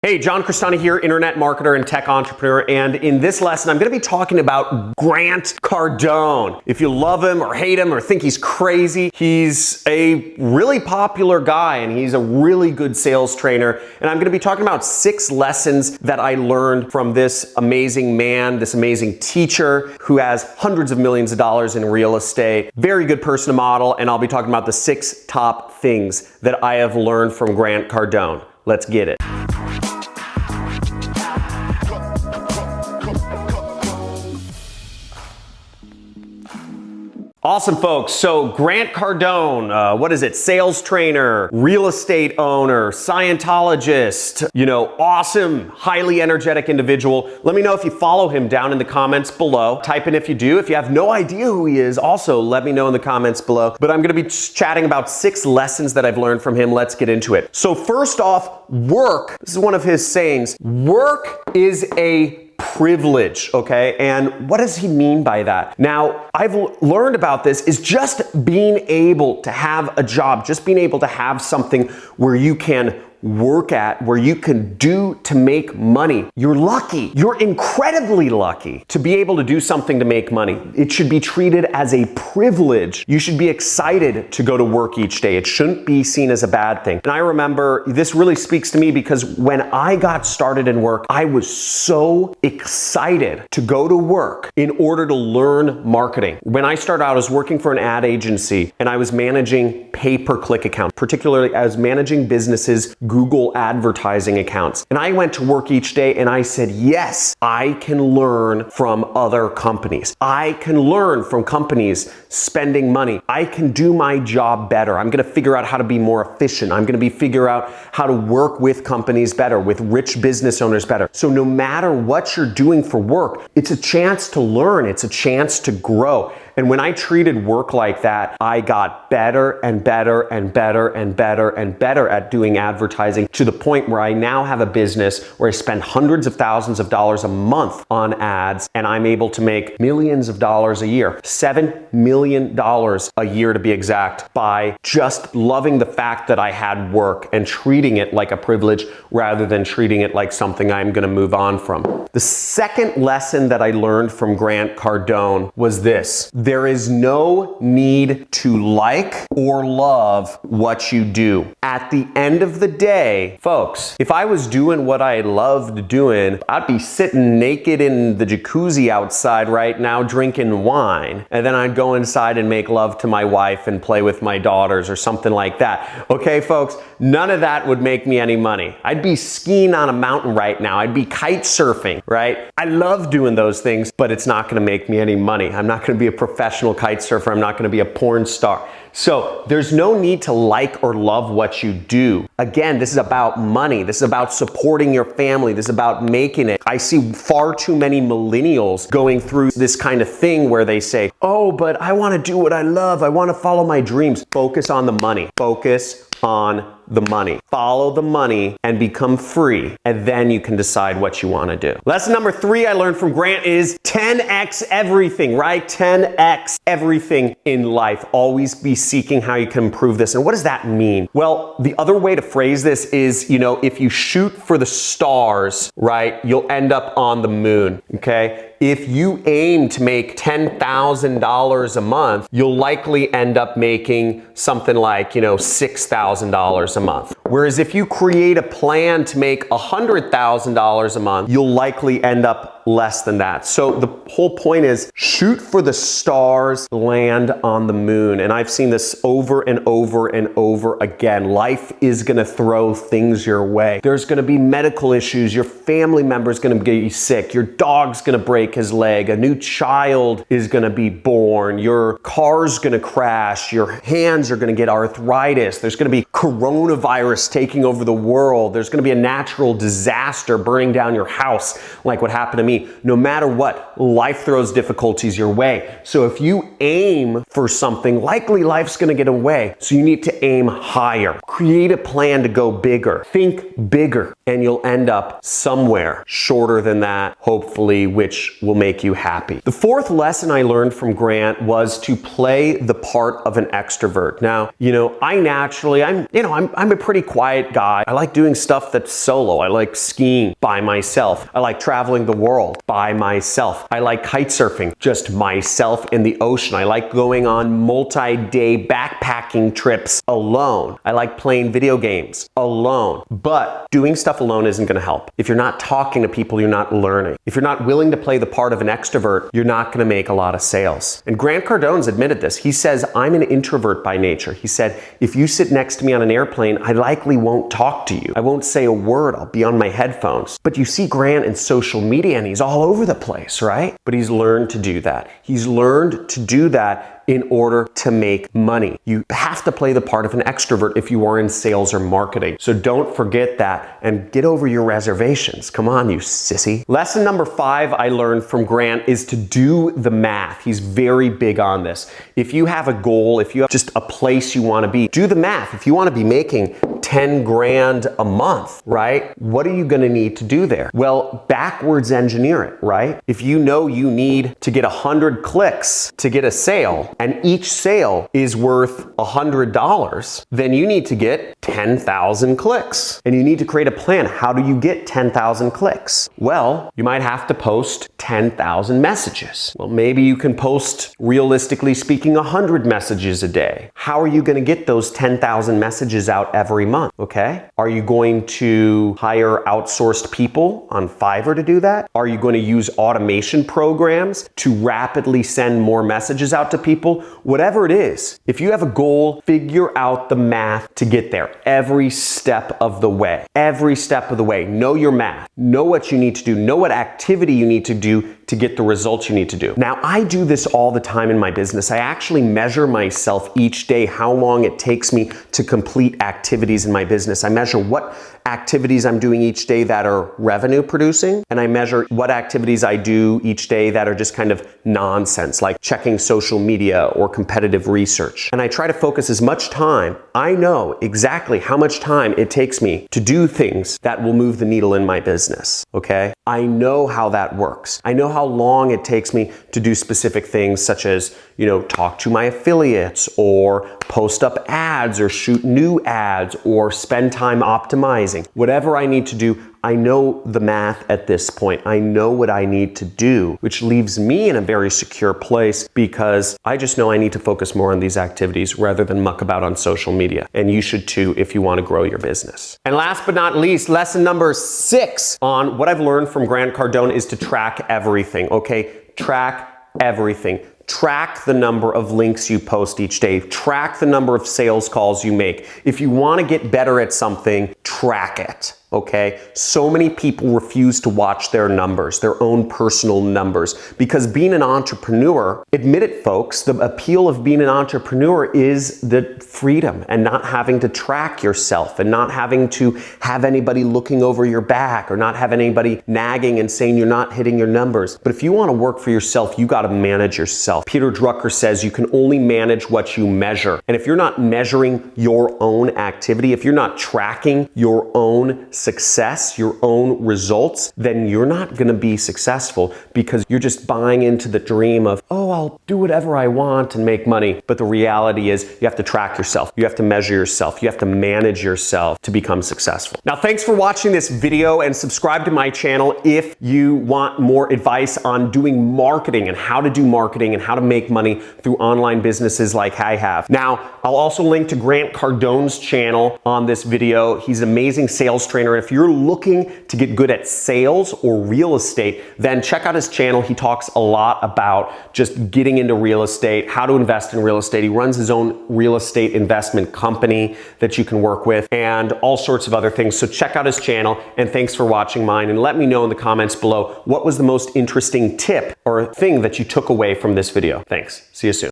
Hey, John Cristani here, internet marketer and tech entrepreneur, and in this lesson I'm going to be talking about Grant Cardone. If you love him or hate him or think he's crazy, he's a really popular guy and he's a really good sales trainer, and I'm going to be talking about 6 lessons that I learned from this amazing man, this amazing teacher who has hundreds of millions of dollars in real estate. Very good person to model, and I'll be talking about the 6 top things that I have learned from Grant Cardone. Let's get it. Awesome, folks. So Grant Cardone, what is it? Sales trainer, real estate owner, Scientologist, awesome, highly energetic individual. Let me know if you follow him down in the comments below. Type in if you do. If you have no idea who he is, also let me know in the comments below. But I'm going to be chatting about 6 lessons that I've learned from him. Let's get into it. So first off, work. This is one of his sayings. Work is a privilege, okay? And what does he mean by that? Now, I've learned about this is just being able to have a job, just being able to have something where you can work at, where you can do to make money. You're lucky. You're incredibly lucky to be able to do something to make money. It should be treated as a privilege. You should be excited to go to work each day. It shouldn't be seen as a bad thing. And I remember this really speaks to me because when I got started in work, I was so excited to go to work in order to learn marketing. When I started out, I was working for an ad agency and I was managing pay-per-click accounts. Particularly, I was managing businesses' Google advertising accounts. And I went to work each day and I said, yes, I can learn from other companies. I can learn from companies spending money. I can do my job better. I'm going to figure out how to be more efficient. I'm going to figure out how to work with companies better, with rich business owners better. So no matter what you're doing for work, it's a chance to learn. It's a chance to grow. And when I treated work like that, I got better and better and better and better and better at doing advertising, to the point where I now have a business where I spend hundreds of thousands of dollars a month on ads, and I'm able to make millions of dollars a year, $7 million a year to be exact, by just loving the fact that I had work and treating it like a privilege rather than treating it like something I'm going to move on from. The second lesson that I learned from Grant Cardone was this: there is no need to like or love what you do. At the end of the day, folks, if I was doing what I loved doing, I'd be sitting naked in the jacuzzi outside right now drinking wine, and then I'd go inside and make love to my wife and play with my daughters or something like that. Okay, folks, none of that would make me any money. I'd be skiing on a mountain right now. I'd be kite surfing, right? I love doing those things, but it's not going to make me any money. I'm not going to be a professional kite surfer. I'm not going to be a porn star. So there's no need to like or love what you do. Again, this is about money. This is about supporting your family. This is about making it. I see far too many millennials going through this kind of thing where they say, oh, but I want to do what I love. I want to follow my dreams. Focus on the money. Focus on the money. Follow the money and become free, and then you can decide what you want to do. Lesson number 3 I learned from Grant is 10x everything, right? 10x everything in life. Always be seeking how you can improve this. And what does that mean? Well, the other way to phrase this is, if you shoot for the stars, right, you'll end up on the moon, okay? If you aim to make $10,000 a month, you'll likely end up making something like, $6,000 a month. Whereas if you create a plan to make $100,000 a month, you'll likely end up less than that. So the whole point is shoot for the stars, land on the moon. And I've seen this over and over and over again. Life is going to throw things your way. There's going to be medical issues. Your family member is going to get sick. Your dog's going to break his leg. A new child is going to be born. Your car's going to crash. Your hands are going to get arthritis. There's going to be coronavirus taking over the world. There's going to be a natural disaster burning down your house like what happened to me. me, no matter what, life throws difficulties your way. So if you aim for something, likely life's gonna get away. So you need to aim higher. Create a plan to go bigger. Think bigger, and you'll end up somewhere shorter than that, hopefully, which will make you happy. The fourth lesson I learned from Grant was to play the part of an extrovert. Now, I'm a pretty quiet guy. I like doing stuff that's solo. I like skiing by myself. I like traveling the world by myself. I like kite surfing, just myself in the ocean. I like going on multi-day backpacking trips alone. I like playing video games alone. But doing stuff alone isn't gonna help. If you're not talking to people, you're not learning. If you're not willing to play the part of an extrovert, you're not gonna make a lot of sales. And Grant Cardone's admitted this. He says, I'm an introvert by nature. He said, if you sit next to me on an airplane, I likely won't talk to you. I won't say a word. I'll be on my headphones. But you see Grant in social media and he's all over the place, right? But he's learned to do that. He's learned to do that in order to make money. You have to play the part of an extrovert if you are in sales or marketing. So don't forget that and get over your reservations. Come on, you sissy. Lesson number 5 I learned from Grant is to do the math. He's very big on this. If you have a goal, if you have just a place you want to be, do the math. If you want to be making 10 grand a month, right? What are you going to need to do there? Well, backwards engineer it, right? If you know you need to get 100 clicks to get a sale, and each sale is worth $100, then you need to get 10,000 clicks. And you need to create a plan. How do you get 10,000 clicks? Well, you might have to post 10,000 messages. Well, maybe you can post, realistically speaking, 100 messages a day. How are you going to get those 10,000 messages out every month? Okay? Are you going to hire outsourced people on Fiverr to do that? Are you going to use automation programs to rapidly send more messages out to people? Whatever it is, if you have a goal, figure out the math to get there every step of the way. Every step of the way. Know your math. Know what you need to do. Know what activity you need to do to get the results you need to do. Now, I do this all the time in my business. I actually measure myself each day, how long it takes me to complete activities in my business. I measure what activities I'm doing each day that are revenue producing, and I measure what activities I do each day that are just kind of nonsense, like checking social media or competitive research. And I try to focus as much time. I know exactly how much time it takes me to do things that will move the needle in my business, okay? I know how that works. I know how long it takes me to do specific things such as, talk to my affiliates or post up ads or shoot new ads or spend time optimizing. Whatever I need to do, I know the math at this point. I know what I need to do, which leaves me in a very secure place because I just know I need to focus more on these activities rather than muck about on social media. And you should too if you want to grow your business. And last but not least, lesson number 6 on what I've learned from Grant Cardone is to track everything, okay? Track everything. Track the number of links you post each day. Track the number of sales calls you make. If you want to get better at something, track it. Okay? So many people refuse to watch their numbers, their own personal numbers, because being an entrepreneur, admit it folks, the appeal of being an entrepreneur is the freedom and not having to track yourself and not having to have anybody looking over your back or not have anybody nagging and saying you're not hitting your numbers. But if you want to work for yourself, you got to manage yourself. Peter Drucker says you can only manage what you measure. And if you're not measuring your own activity, if you're not tracking your own success, your own results, then you're not going to be successful because you're just buying into the dream of, oh, I'll do whatever I want and make money. But the reality is you have to track yourself. You have to measure yourself. You have to manage yourself to become successful. Now, thanks for watching this video and subscribe to my channel if you want more advice on doing marketing and how to do marketing and how to make money through online businesses like I have. Now, I'll also link to Grant Cardone's channel on this video. He's an amazing sales trainer. If you're looking to get good at sales or real estate, then check out his channel. He talks a lot about just getting into real estate, how to invest in real estate. He runs his own real estate investment company that you can work with and all sorts of other things. So check out his channel, and thanks for watching mine, and let me know in the comments below what was the most interesting tip or thing that you took away from this video. Thanks. See you soon.